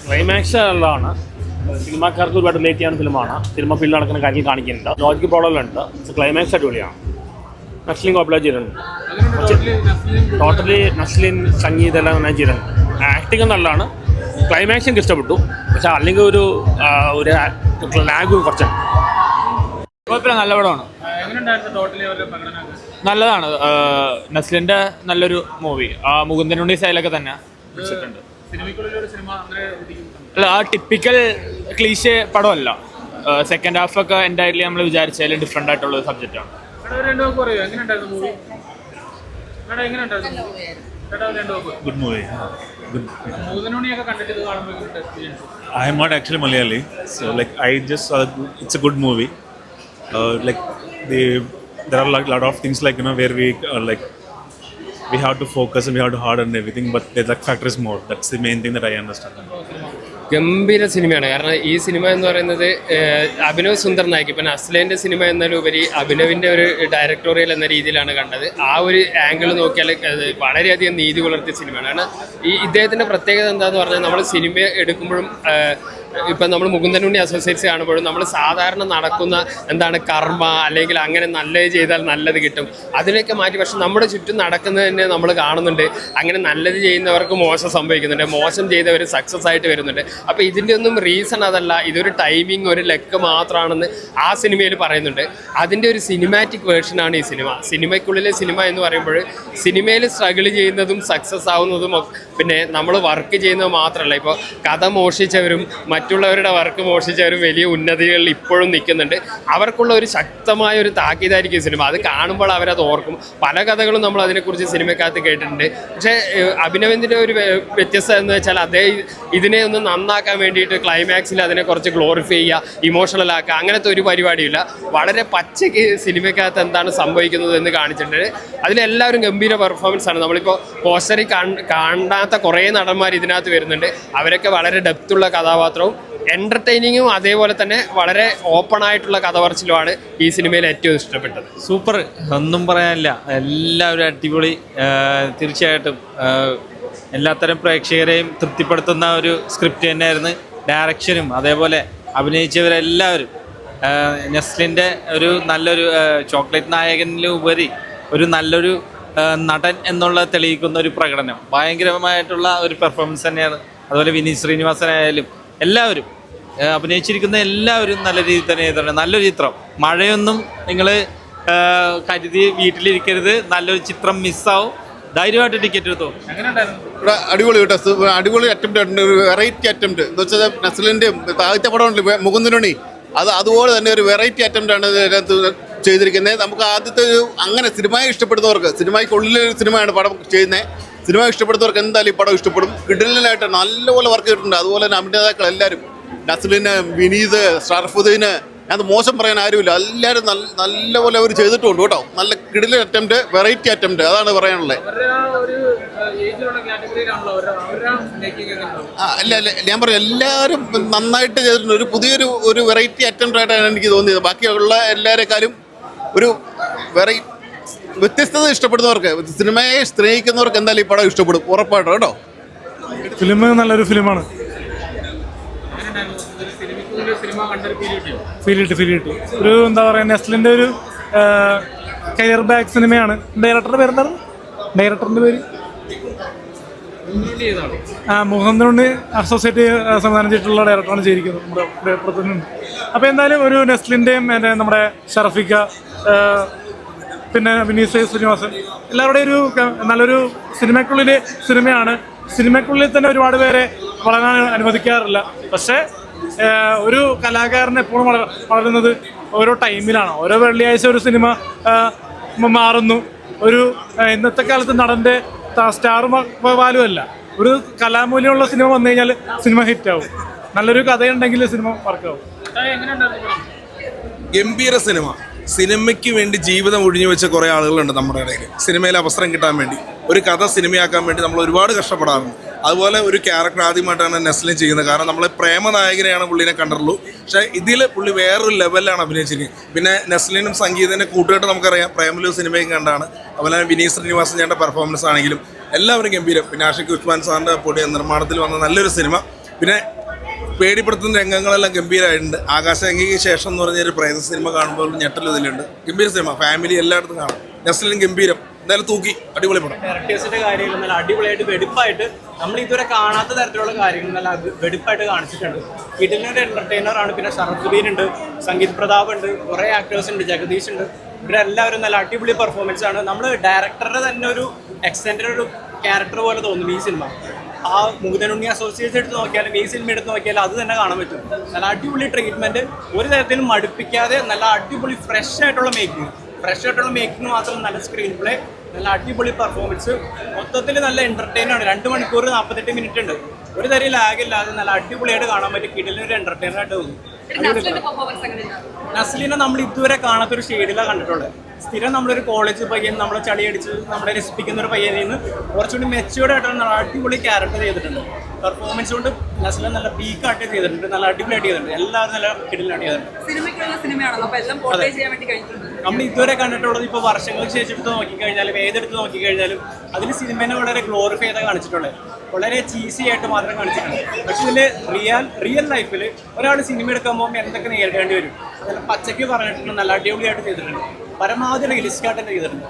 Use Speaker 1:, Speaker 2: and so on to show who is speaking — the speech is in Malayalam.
Speaker 1: ക്ലൈമാക്സ് നല്ലതാണ്. സിനിമാക്കാർക്ക് ഒരുപാട് റിലേറ്റ് ചെയ്യുന്ന ഫിലിമാണ്. സിനിമ ഫീൽഡ് നടക്കുന്ന കാര്യങ്ങൾ കാണിക്കുന്നുണ്ട്. ലോജിക്ക് പ്രോബ്ലം ഉണ്ട്. ക്ലൈമാക്സ് അടിപൊളിയാണ്. നസ്ലിൻ കോപ്പുലേറ്റ് ചെയ്തിട്ടുണ്ട്. ടോട്ടലി നസ്ലിൻ സംഗീതം എല്ലാം നന്നായി ചെയ്തിട്ടുണ്ട്. ആക്ടിങ് നല്ലതാണ്. ക്ലൈമാക്സ് എനിക്ക് ഇഷ്ടപ്പെട്ടു. പക്ഷെ അല്ലെങ്കിൽ ഒരു ലാഗ് കുറച്ചുണ്ട്.
Speaker 2: നല്ല പടമാണ്, നല്ലതാണ്. നസ്ലിൻ്റെ നല്ലൊരു മൂവി. ആ മുകുന്ദനുണ്ണി സ്റ്റൈലൊക്കെ തന്നെ പിടിച്ചിട്ടുണ്ട്. അല്ല, ആ ടിപ്പിക്കൽ ക്ലീശേ പടമല്ല. സെക്കൻഡ് ഹാഫൊക്കെ എൻ്റയർലി നമ്മൾ വിചാരിച്ചാലും ഡിഫറെൻ്റ് ആയിട്ടുള്ള സബ്ജക്റ്റാണ്.
Speaker 3: Good movie. I am not actually Malayali, so like I just saw it's a good movie. Like there are like a lot of things like where we we have to focus and we have to harden everything, but the luck factor is more. That's the main thing that I understand.
Speaker 4: ഗംഭീര സിനിമയാണ്. കാരണം ഈ സിനിമ എന്ന് പറയുന്നത് അഭിനവ് സുന്ദർ നായിക്, ഇപ്പം നസ്ലേൻ്റെ സിനിമ എന്നതിലുപരി അഭിനവിൻ്റെ ഒരു ഡയറക്ടോറിയൽ എന്ന രീതിയിലാണ് കണ്ടത്. ആ ഒരു ആംഗിൾ നോക്കിയാൽ വളരെയധികം നീതി പുലർത്തിയ സിനിമയാണ്. കാരണം ഇദ്ദേഹത്തിൻ്റെ പ്രത്യേകത എന്താണെന്ന് പറഞ്ഞാൽ നമ്മൾ സിനിമ എടുക്കുമ്പോഴും ഇപ്പം നമ്മൾ മുകുന്ദനുണ്ണി അസോസിയേറ്റ്സ് കാണുമ്പോഴും നമ്മൾ സാധാരണ നടക്കുന്ന എന്താണ് കർമ്മ, അല്ലെങ്കിൽ അങ്ങനെ നല്ലത് ചെയ്താൽ നല്ലത് കിട്ടും, അതിനൊക്കെ മാറ്റി പക്ഷെ നമ്മുടെ ചുറ്റും നടക്കുന്നത് തന്നെ നമ്മൾ കാണുന്നുണ്ട്. അങ്ങനെ നല്ലത് ചെയ്യുന്നവർക്ക് മോശം സംഭവിക്കുന്നുണ്ട്, മോശം ചെയ്തവർ സക്സസ് ആയിട്ട് വരുന്നുണ്ട്. അപ്പോൾ ഇതിൻ്റെ ഒന്നും റീസൺ അതല്ല, ഇതൊരു ടൈമിങ്, ഒരു ലക്ക് മാത്രമാണെന്ന് ആ സിനിമയിൽ പറയുന്നുണ്ട്. അതിൻ്റെ ഒരു സിനിമാറ്റിക് വേർഷനാണ് ഈ സിനിമ. സിനിമയ്ക്കുള്ളിലെ സിനിമ എന്ന് പറയുമ്പോൾ സിനിമയിൽ സ്ട്രഗിൾ ചെയ്യുന്നതും സക്സസ് ആവുന്നതും പിന്നെ നമ്മൾ വർക്ക് ചെയ്യുന്നത് മാത്രമല്ല, ഇപ്പോൾ കഥ മോഷിച്ചവരും മറ്റുള്ളവരുടെ വർക്ക് മോഷിച്ചവരും വലിയ ഉന്നതികളിൽ ഇപ്പോഴും നിൽക്കുന്നുണ്ട്. അവർക്കുള്ള ഒരു ശക്തമായ ഒരു താക്കീതായിരിക്കും സിനിമ. അത് കാണുമ്പോൾ അവരത് ഓർക്കും. പല കഥകളും നമ്മൾ അതിനെക്കുറിച്ച് സിനിമക്കകത്ത് കേട്ടിട്ടുണ്ട്. പക്ഷേ അഭിനവിൻ്റെ ഒരു വ്യത്യസ്തത എന്ന് വെച്ചാൽ ഇതിനെ ഒന്ന് നന്നാക്കാൻ വേണ്ടിയിട്ട് ക്ലൈമാക്സിൽ അതിനെ കുറച്ച് ഗ്ലോറിഫൈ ചെയ്യുക, ഇമോഷണൽ ആക്കുക, അങ്ങനത്തെ ഒരു പരിപാടിയില്ല. വളരെ പച്ചയ്ക്ക് സിനിമയ്ക്കകത്ത് എന്താണ് സംഭവിക്കുന്നത് എന്ന് കാണിച്ചിട്ടുണ്ട്. അതിലെല്ലാവരും ഗംഭീര പെർഫോമൻസ് ആണ്. നമ്മളിപ്പോൾ പോസ്റ്ററിൽ കാണാത്ത കുറേ നടന്മാർ ഇതിനകത്ത് വരുന്നുണ്ട്. അവരൊക്കെ വളരെ ഡെപ്തുള്ള കഥാപാത്രവും എൻ്റർടൈനിങ്ങും അതേപോലെ തന്നെ വളരെ ഓപ്പൺ ആയിട്ടുള്ള കഥ പറച്ചിലുമാണ് ഈ സിനിമയിൽ ഏറ്റവും ഇഷ്ടപ്പെട്ടത്.
Speaker 2: സൂപ്പർ, ഒന്നും പറയാനില്ല. എല്ലാവരും അടിപൊളി. തീർച്ചയായിട്ടും എല്ലാത്തരം പ്രേക്ഷകരെയും തൃപ്തിപ്പെടുത്തുന്ന ഒരു സ്ക്രിപ്റ്റ് തന്നെയായിരുന്നു. ഡയറക്ഷനും അതേപോലെ അഭിനയിച്ചവരെല്ലാവരും. നസ്ലിൻ്റെ ഒരു നല്ലൊരു ചോക്ലേറ്റ് നായകനിലുപരി ഒരു നല്ലൊരു നടൻ എന്നുള്ള തെളിയിക്കുന്ന ഒരു പ്രകടനം, ഭയങ്കരമായിട്ടുള്ള ഒരു പെർഫോമൻസ് തന്നെയാണ്. അതുപോലെ വിനീത് ശ്രീനിവാസനായാലും എല്ലാവരും അഭിനയിച്ചിരിക്കുന്ന എല്ലാവരും നല്ല രീതിയിൽ തന്നെ ചെയ്തിട്ടുണ്ട്. നല്ലൊരു ചിത്രം. മഴയൊന്നും നിങ്ങൾ കരുതി വീട്ടിലിരിക്കരുത്. നല്ലൊരു ചിത്രം മിസ്സാവും. ധൈര്യമായിട്ട് ടിക്കറ്റ് എടുത്തോ.
Speaker 5: അടിപൊളി കേട്ടോ, അടിപൊളി അറ്റംപ്റ്റ് ഉണ്ട്. ഒരു വെറൈറ്റി അറ്റംപ്റ്റ് എന്ന് വെച്ചാൽ നസ്ലിൻ്റെ ആദ്യത്തെ പടമുണ്ട് മുകുന്ദനുണ്ണി, അതുപോലെ തന്നെ ഒരു വെറൈറ്റി അറ്റംപ്റ്റാണ് ഇതിനകത്ത് ചെയ്തിരിക്കുന്നത്. നമുക്ക് ആദ്യത്തെ അങ്ങനെ സിനിമയെ ഇഷ്ടപ്പെടുന്നവർക്ക്, സിനിമയ്ക്കുള്ളിലൊരു സിനിമയാണ് പടം ചെയ്യുന്നത്, സിനിമ ഇഷ്ടപ്പെടുന്നവർക്ക് എന്തായാലും ഈ പടം ഇഷ്ടപ്പെടും. കിടിലനായിട്ട് നല്ലപോലെ വർക്ക് ചെയ്തിട്ടുണ്ട്. അതുപോലെ തന്നെ അഭിനേതാക്കൾ എല്ലാവരും, നസ്ലിന്, വിനീത്, ഷറഫുദ്ദീന്, അത് മോശം പറയാൻ ആരുമില്ല. എല്ലാവരും നല്ലപോലെ അവർ ചെയ്തിട്ടുണ്ട് കേട്ടോ. നല്ല കിടിലൻ അറ്റംപ്റ്റ്, വെറൈറ്റി അറ്റംപ്റ്റ്, അതാണ് പറയാനുള്ളത്. അല്ല ഞാൻ പറയാം, എല്ലാവരും നന്നായിട്ട് ചെയ്തിട്ടുണ്ട്. ഒരു പുതിയൊരു വെറൈറ്റി അറ്റംപ്റ്റ് ആയിട്ടാണ് എനിക്ക് തോന്നിയത്. ബാക്കിയുള്ള എല്ലാവരെക്കാളും ഒരു വ്യത്യസ്തത ഇഷ്ടപ്പെടുന്നവർക്ക്, സിനിമയെ സ്നേഹിക്കുന്നവർക്ക് എന്തായാലും ഈ പടം ഇഷ്ടപ്പെടും ഉറപ്പായിട്ടും കേട്ടോ.
Speaker 6: ഫിലിം നല്ലൊരു ഫിലിമാണ്. ഫീൽ കിട്ടി. ഒരു എന്താ പറയുക, നെസ്ലിൻ്റെ ഒരു കരിയർ ബാക്ക് സിനിമയാണ്. ഡയറക്ടറുടെ പേരെന്താണ്? ഡയറക്ടറിൻ്റെ പേര് മുകുന്ദനുണ്ണി അസോസിയേറ്റ് സംവിധാനം ചെയ്തിട്ടുള്ള ഡയറക്ടറാണ് ചെയ്തിരിക്കുന്നത്. നമ്മുടെ പേപ്പറത്തുന്നുണ്ട്. അപ്പോൾ എന്തായാലും ഒരു നെസ്ലിൻ്റെയും നമ്മുടെ ഷറഫിക്ക, പിന്നെ വിനീത് ശ്രീനിവാസൻ, എല്ലാവരുടെയും ഒരു നല്ലൊരു സിനിമയാണ്. സിനിമയ്ക്കുള്ളിൽ തന്നെ ഒരുപാട് പേരെ വളരാൻ അനുവദിക്കാറില്ല. പക്ഷേ ഒരു കലാകാരൻ എപ്പോഴും വളരുന്നത് ഓരോ ടൈമിലാണ്. ഓരോ വെള്ളിയാഴ്ച ഒരു സിനിമ മാറുന്നു. ഒരു ഇന്നത്തെ കാലത്ത് നടൻ്റെ സ്റ്റാർ വാല്യൂ അല്ല, ഒരു കലാമൂല്യമുള്ള സിനിമ വന്നു കഴിഞ്ഞാൽ സിനിമ ഹിറ്റാവും. നല്ലൊരു കഥയുണ്ടെങ്കിൽ സിനിമ വർക്കാവും.
Speaker 7: ഗംഭീര സിനിമയ്ക്ക് വേണ്ടി ജീവിതം ഒഴിഞ്ഞു വെച്ച കുറേ ആളുകളുണ്ട് നമ്മുടെ ഇടയിൽ. സിനിമയിൽ അവസരം കിട്ടാൻ വേണ്ടി, ഒരു കഥ സിനിമയാക്കാൻ വേണ്ടി നമ്മൾ ഒരുപാട് കഷ്ടപ്പെടാറുണ്ട്. അതുപോലെ ഒരു ക്യാരക്ടർ ആദ്യമായിട്ടാണ് നെസ്ലിൻ ചെയ്യുന്നത്. കാരണം നമ്മൾ പ്രേമനായകനെയാണ് പുള്ളിനെ കണ്ടിട്ടുള്ളൂ. പക്ഷേ ഇതിൽ പുള്ളി വേറൊരു ലെവലിലാണ് അഭിനയിച്ചിരിക്കുന്നത്. പിന്നെ നെസ്ലിനും സംഗീതത്തിൻ്റെ കൂട്ടുകെട്ട് നമുക്കറിയാം, പ്രേമലു സിനിമയും കണ്ടാണ്. അതുപോലെ തന്നെ വിനീത് ശ്രീനിവാസൻ ചേട്ടൻ്റെ പെർഫോമൻസ് ആണെങ്കിലും എല്ലാവരും ഗംഭീരം. പിന്നെ ആഷിഖ് ഉസ്മാൻ സാറിൻ്റെ പൊടി നിർമ്മാണത്തിൽ വന്ന നല്ലൊരു സിനിമ. പിന്നെ പേടിപ്പെടുത്തുന്ന രംഗങ്ങളെല്ലാം ഗംഭീരമായിട്ടുണ്ട്. ആകാശഗംഗയ്ക്ക് ശേഷം എന്ന് പറഞ്ഞൊരു പ്രേത സിനിമ കാണുമ്പോൾ ഞെട്ടൽ ഇതിലുണ്ട്. ഗംഭീര സിനിമ, ഫാമിലി എല്ലായിടത്തും കാണാം. നെസ്ലിനും ഗംഭീരം, എന്തായാലും തൂക്കി, അടിപൊളി പടം.
Speaker 8: ക്യാരക്ടേഴ്സിന്റെ കാര്യങ്ങൾ നല്ല അടിപൊളിയായിട്ട് വെടിപ്പായിട്ട് നമ്മൾ ഇതുവരെ കാണാത്ത തരത്തിലുള്ള കാര്യങ്ങൾ നല്ല വെടിപ്പായിട്ട് കാണിച്ചിട്ടുണ്ട്. ഇതിനൊരു എന്റർടൈനർ ആണ്. പിന്നെ ഷറഫുദ്ദീൻ ഉണ്ട്, സംഗീത് പ്രതാപ് ഉണ്ട്, കുറേ ആക്ടേഴ്സ് ഉണ്ട്, ജഗദീഷ് ഉണ്ട്. ഇവിടെ എല്ലാവരും നല്ല അടിപൊളി പെർഫോമൻസ് ആണ്. നമ്മൾ ഡയറക്ടറുടെ തന്നെ ഒരു എക്സ്റ്റൻഡഡ് ഒരു ക്യാരക്ടർ പോലെ തോന്നും ഈ സിനിമ. ആ മുകുന്ദനുണ്ണി അസോസിയേറ്റ്സ് എടുത്ത് നോക്കിയാലും ഈ സിനിമ എടുത്ത് നോക്കിയാലും അത് തന്നെ കാണാൻ പറ്റും. നല്ല അടിപൊളി ട്രീറ്റ്മെന്റ്, ഒരു തരത്തിലും മടുപ്പിക്കാതെ നല്ല അടിപൊളി ഫ്രഷ് ആയിട്ടുള്ള മേക്കിംഗ് മാത്രം, നല്ല സ്ക്രീൻ പ്ലേ, നല്ല അടിപൊളി പെർഫോമൻസ്, മൊത്തത്തിൽ നല്ല എന്റർടൈൻ ആണ്. 2 മണിക്കൂർ 48 മിനിറ്റ് ഉണ്ട്. ഒരു തരം ലാഗില്ലാതെ നല്ല അടിപൊളിയായിട്ട് കാണാൻ പറ്റും. കിടിലൊരു എന്റർടൈനർ ആയിട്ട് തോന്നും. നസ്ലിനെ നമ്മൾ ഇതുവരെ കാണാത്തൊരു ഷെയ്ഡിലാണ് കണ്ടിട്ടുള്ളത്. സ്ഥിരം നമ്മളൊരു കോളേജ് പയ്യൻ നമ്മളെ ചളിയടിച്ച് നമ്മളെ രസിപ്പിക്കുന്ന ഒരു പയ്യനിൽ നിന്ന് കുറച്ചുകൂടി മെച്യൂർഡ് ആയിട്ടാണ് അടിപൊളി ക്യാരക്ടർ ചെയ്തിട്ടുണ്ട്. പെർഫോമൻസ് കൊണ്ട് നസ്ലിനെ നല്ല പീക്കായിട്ട് ചെയ്തിട്ടുണ്ട്, നല്ല അടിപൊളിയായിട്ട് ചെയ്തിട്ടുണ്ട്. എല്ലാവരും നല്ല കിടിലായിട്ട് ചെയ്തിട്ടുണ്ട്. നമ്മൾ ഇതുവരെ കണ്ടിട്ടുള്ളത് ഇപ്പോൾ വർഷങ്ങൾക്ക് ശേഷം എടുത്ത് നോക്കിക്കഴിഞ്ഞാലും ഏതെടുത്ത് നോക്കിക്കഴിഞ്ഞാലും അതിൽ സിനിമേനെ വളരെ ഗ്ലോറിഫൈ ചെയ്താൽ കാണിച്ചിട്ടുള്ളത്. വളരെ ചീസി ആയിട്ട് മാത്രം കാണിച്ചിട്ടുണ്ട്. പക്ഷെ ഇതിൽ റിയൽ ലൈഫിൽ ഒരാൾ സിനിമ എടുക്കാൻ പോകുമ്പോൾ എന്തൊക്കെ നേരിടേണ്ടി വരും അതിൽ പച്ചയ്ക്ക് പറഞ്ഞിട്ടുണ്ട്. നല്ല അടിപൊളിയായിട്ട് ചെയ്തിട്ടുണ്ട്. പരമാവധി റിയലിസ്റ്റിക് ആയിട്ട് ചെയ്തിട്ടുണ്ട്.